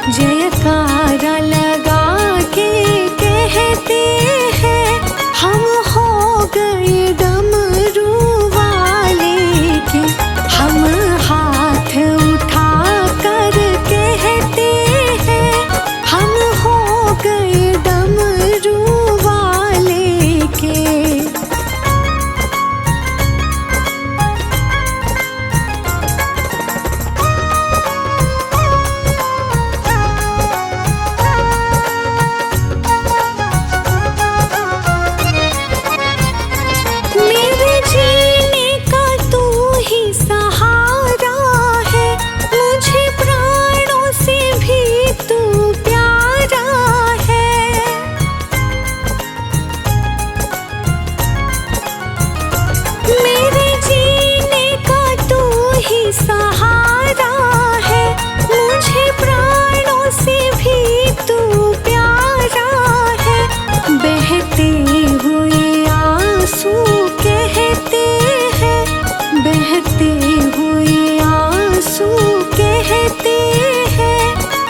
जयकारा लगा के कहते हैं हम हो गए डमरू वाले के। हम हाथ उठा कर कहते हैं हम हो गए डमरू वाले के। मेरे जीने का तू ही सहारा है, मुझे प्राणों से भी तू प्यारा है। मेरे जीने का तू ही सहारा है, मुझे प्राणों से भी तू प्यारा है। बहते हुए आंसू कहते हैं, बहते हुए आंसू कहते हैं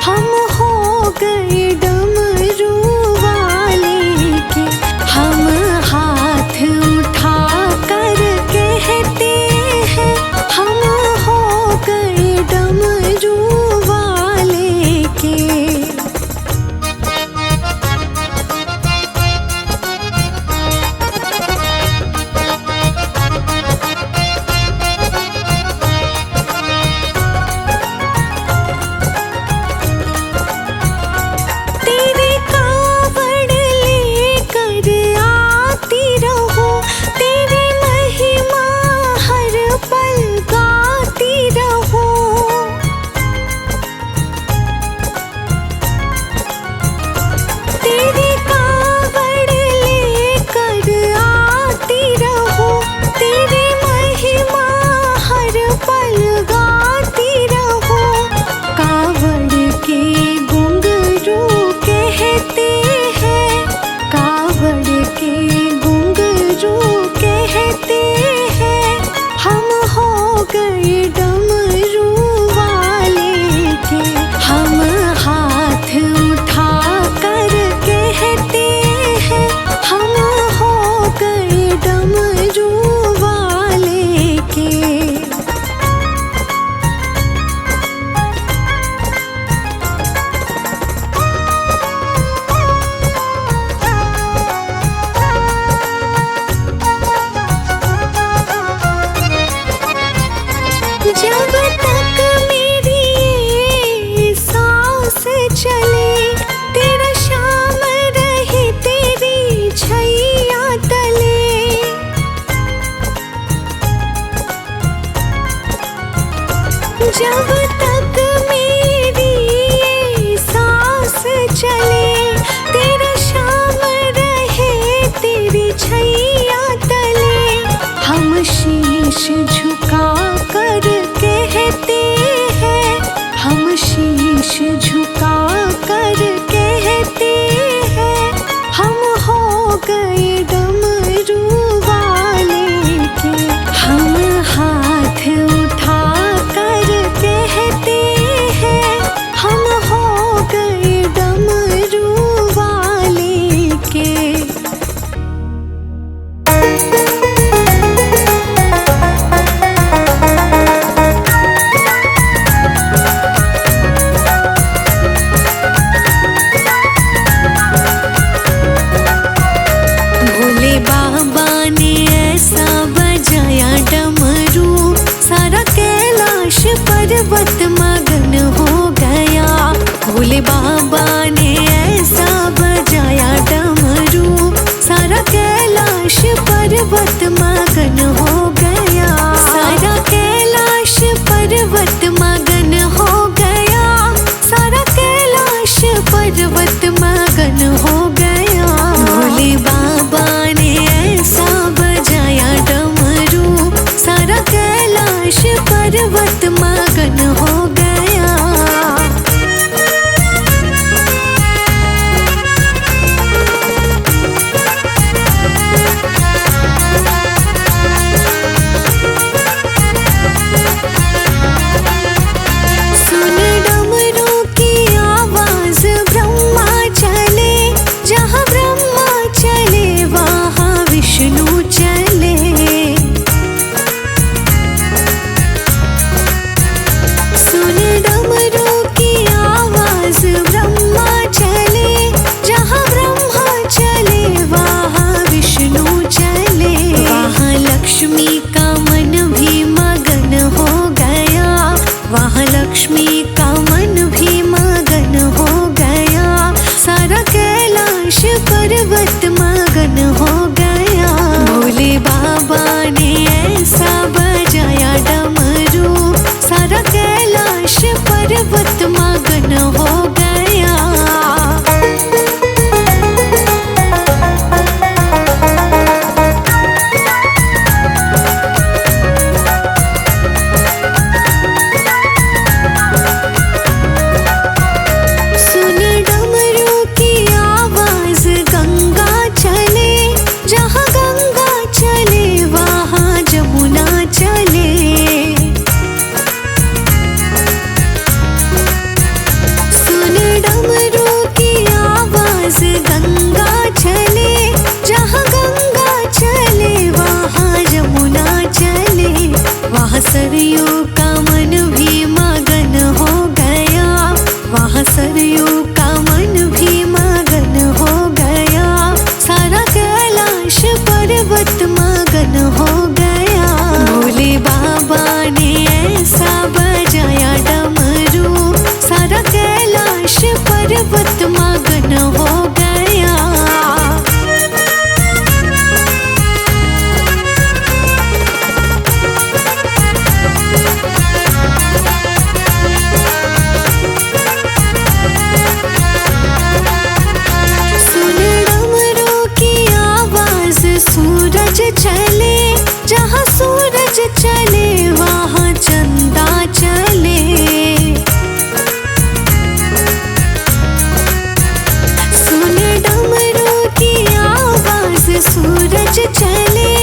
हम हो गए डमरू वाले के। हम हाथ उठा कर कहते हैं हम हो गए डमरू वाले के। तेरे कावड़ लेकर आती रहूं, तेरी महिमा हर पल गाती रहूं। तेरे कावड़ लेकर आती रहूं, तेरी महिमा हर पल गाती रहूं। कावड़ के घुंघरू कहते हैं, कावड़ के घुंघरू कहते हैं हम हो गए डमरू वाले के। हम हाथ उठा कर कहते हैं हम हो गए डमरू वाले के। जब तक मेरी ये सांस चले, तेरा शाम रहे तेरी छैया तले। जब तक मेरी ये सांस चले, तेरा शाम रहे तेरी छैया तले। हम शीश झुका कर कहते हैं, हम शीश झुका कर कहते हैं हम हो गए डमरू वाले के। हम हाथ उठा कर कहते हैं हम हो गए डमरू वाले के। भोले बाबा ने ऐसा बजाया डमरू, सारा कैलाश पर्वत मगन हो गया। भोले बाबा ने ऐसा बजाया डमरू, सारा कैलाश पर्वत मगन हो गया। सारा कैलाश पर्वत मगन हो गया, सारा कैलाश पर्वत मगन हो गया। भोले बाबा ने ऐसा बजाया डमरू, सारा कैलाश पर्वत मगन हो गया। सरयू का मन भी मगन हो गया, सारा कैलाश पर्वत मगन हो गया। भोले बाबा ने ऐसा बजाया डमरू, सारा कैलाश पर्वत मगन हो गया। सूरज चले जहाँ सूरज चले वहाँ चंदा चले, सुने डमरू की आवाज। सूरज चले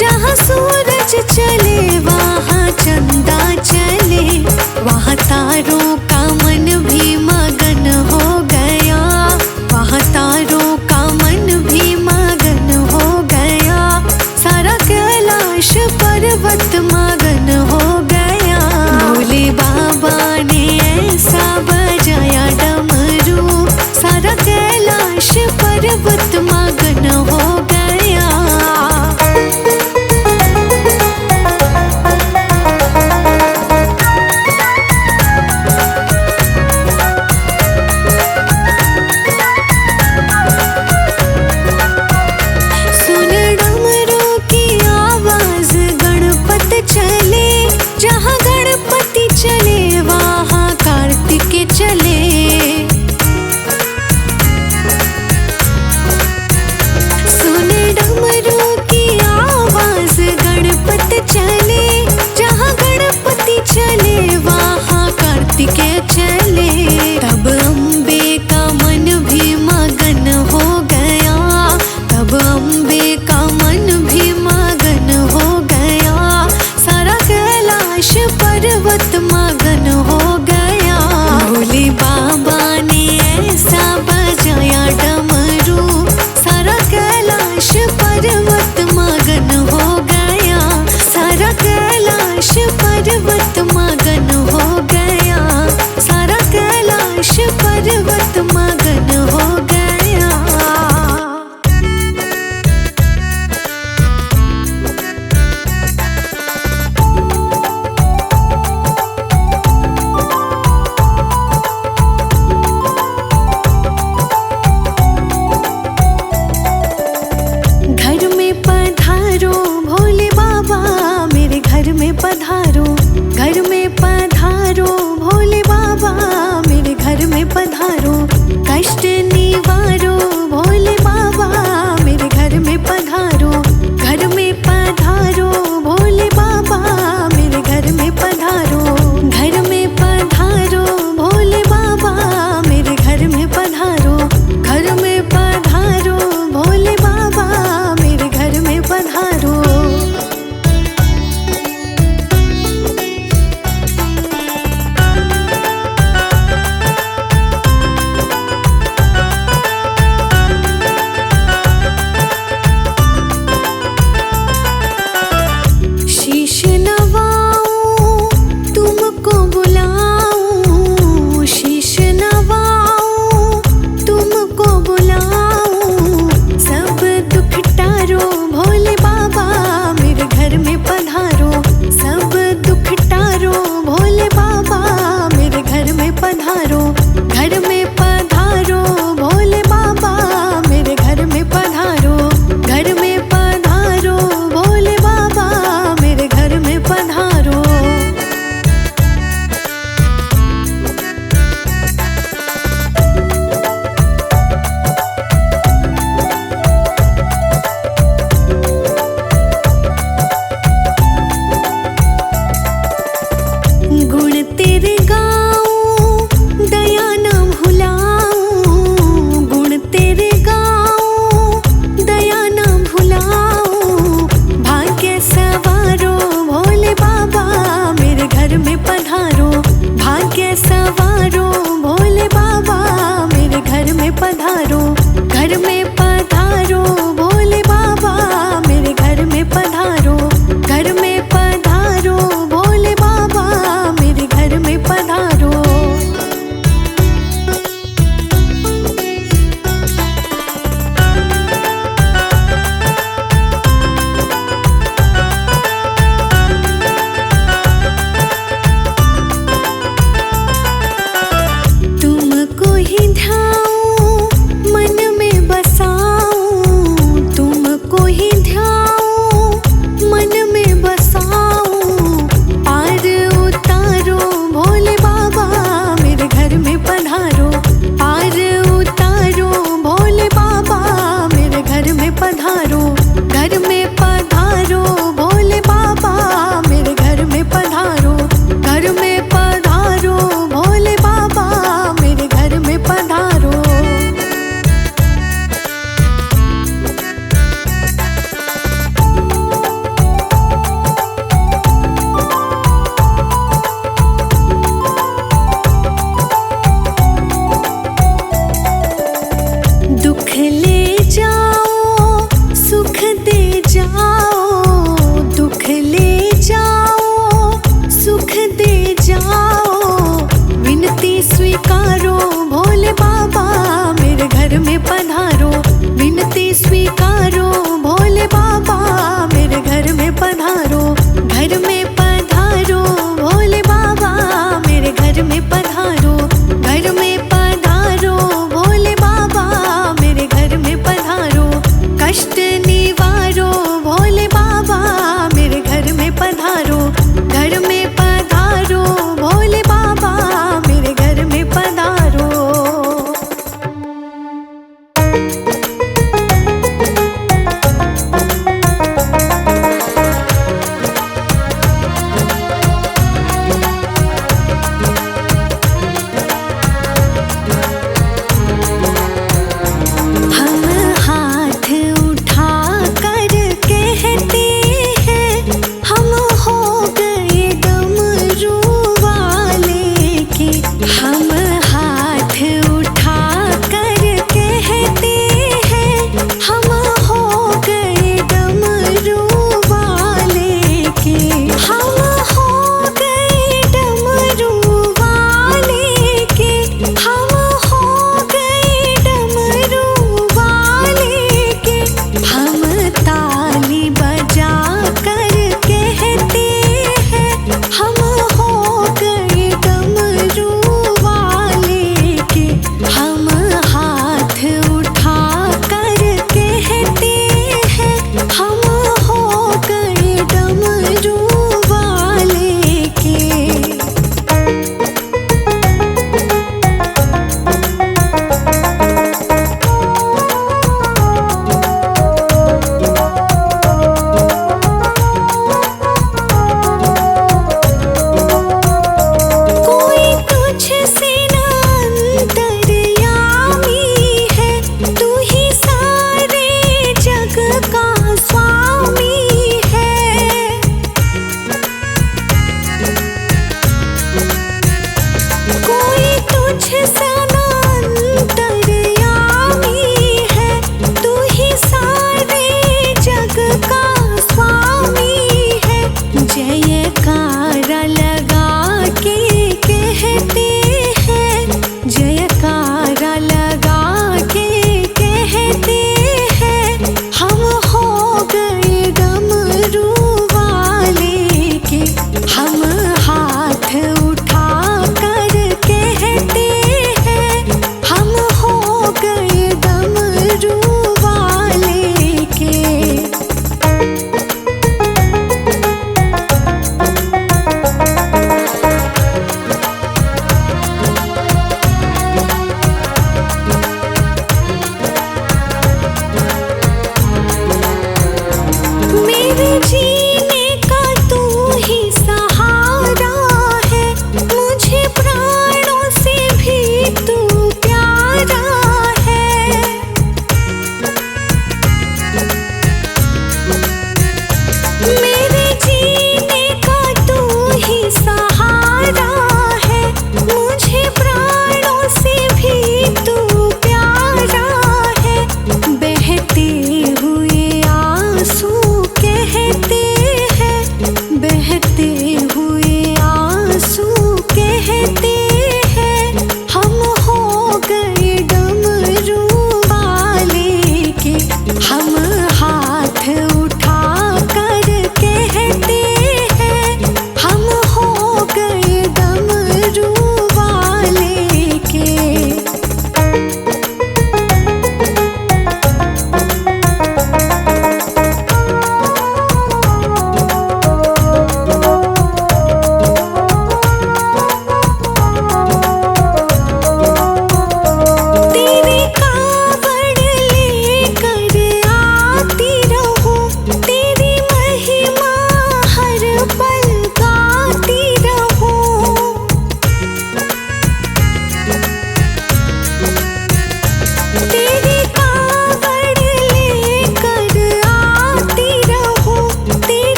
जहाँ सूरज चले वहाँ चंदा चले, वहाँ तारों का मन भी मगन हो गया, वहाँ तारों का मन भी मगन हो गया। सारा कैलाश पर्वत मगन हो गया। भोले बाबा ने ऐसा बजाया डमरू, सारा कैलाश पर्वत मगन हो गया। चले जहाँ गणपति चले वहाँ कार्तिक चले, सुने डमरू की आवाज। गणपति चले जहाँ गणपति चले वहाँ कार्तिक चले, तब अम्बे का मन भी मगन हो गया, तब अम्बे का मन भी मगन हो गया। सारा कैलाश पर्वत मगन हो गया। भोले बाबा ने ऐसा बजाया डमरू, सारा कैलाश पर्वत मगन हो गया, सारा कैलाश पर्वत मगन हो गया, सारा कैलाश पर्वत मगन हो गया। घर में पधारो भोले बाबा मेरे घर में पधारो, घर में पधारो भोले बाबा मेरे घर में पधारो।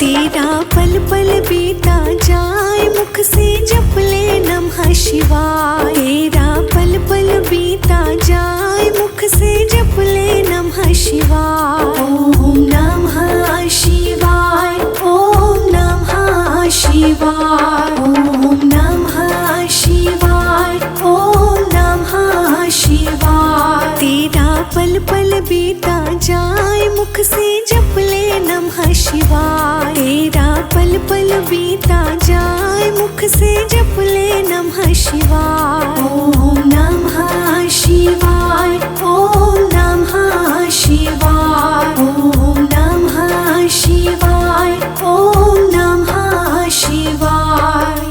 तेरा पल पल बीता जाए मुख से जप ले नमः शिवाय। तेरा पल पल बीता जाए मुख से जप ले नमः शिवाय। ओम नमः शिवाय, ओम नमः शिवाय, ओम नमः शिवाय, ओम नमः शिवाय। तेरा पल पल बीता जाए मुख से जप ले नमः शिवाय। तेरा पल पल बीता जाए मुख से जप ले नमः शिवाय। ओम नमः शिवाय, ओम नमः शिवाय, ओम नमः शिवाय, ओम नमः शिवाय।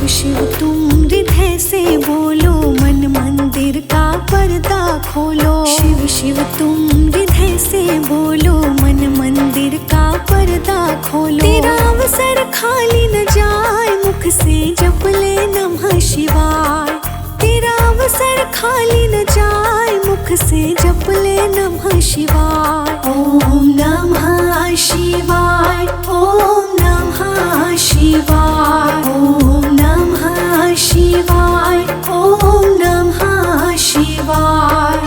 शिव तुम हृदय से बोलो, मन मंदिर का पर्दा खोलो। शिव शिव तुम हृदय से बोलो, मन मंदिर का पर्दा खोलो। तेरा अवसर खाली न जाए मुख से जप ले नमः शिवाय। तेरा अवसर खाली न जाए मुख से जप ले नमः शिवाय। ओम नमः शिवाय, ओम नमः शिवाय, ओम नमः शिवाय, ओम नमः शिवाय।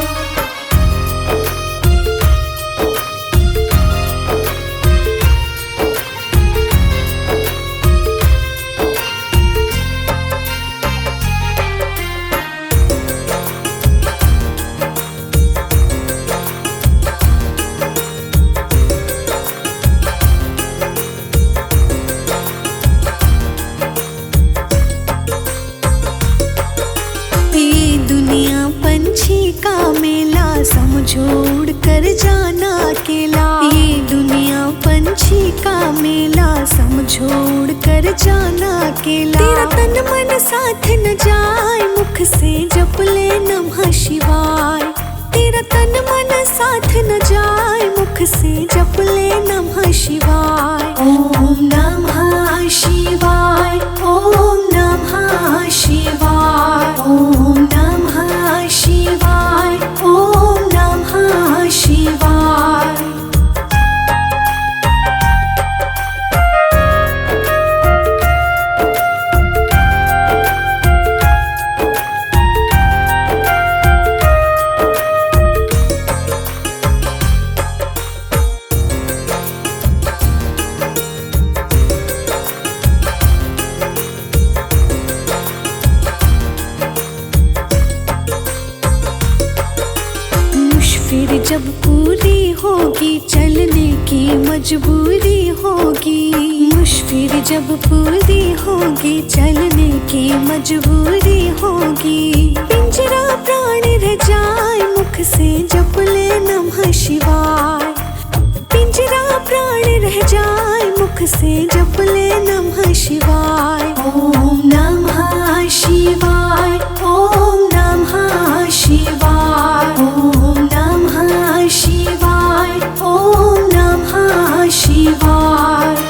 समझो उड़ कर जाना अकेला। ये दुनिया पंछी का मेला, समझो उड़ कर जाना अकेला। तेरा तन मन साथ न जाए मुख से जप ले नमः शिवाय। तेरा तन मन साथ न जाए मुख से जप ले नमः शिवाय। ओम नमः शिवाय, ओम नमः शिवाय, ओम नमः शिवाय, ओम नमः शिवाय। फिर जब पूरी होगी चलने की मजबूरी होगी। मुश्किल जब पूरी होगी चलने की मजबूरी होगी। पिंजरा प्राण रह जाए मुख से जप ले नमः शिवाय। पिंजरा प्राण रह जाए मुख से जप ले नमः शिवाय। ओम नमः शिवाय, ओम नमः शिवाय, ओम नमः शिवाय, ओम नमः शिवाय।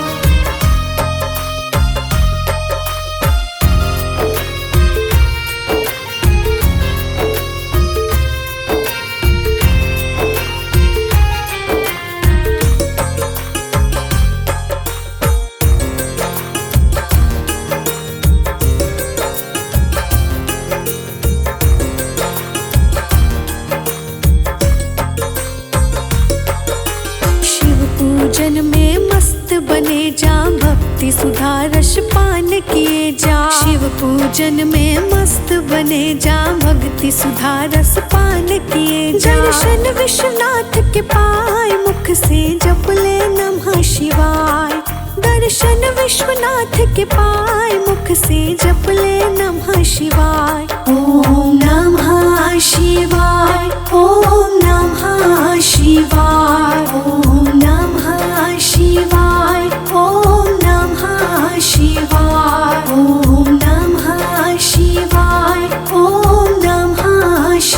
पूजन में मस्त बने जा, भक्ति सुधा रस पान किए जा। शिव पूजन में मस्त बने जा, भक्ति सुधा रस पान किए जा। दर्शन विश्वनाथ के पाए मुख से जप ले नमः शिवाय। दर्शन विश्वनाथ के पाए मुख से जप ले नमः शिवाय। ओम नमः शिवाय, ओम नमः शिवाय, ओम नमः शिवाय, ओम नमः शिवाय,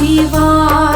शिवाय।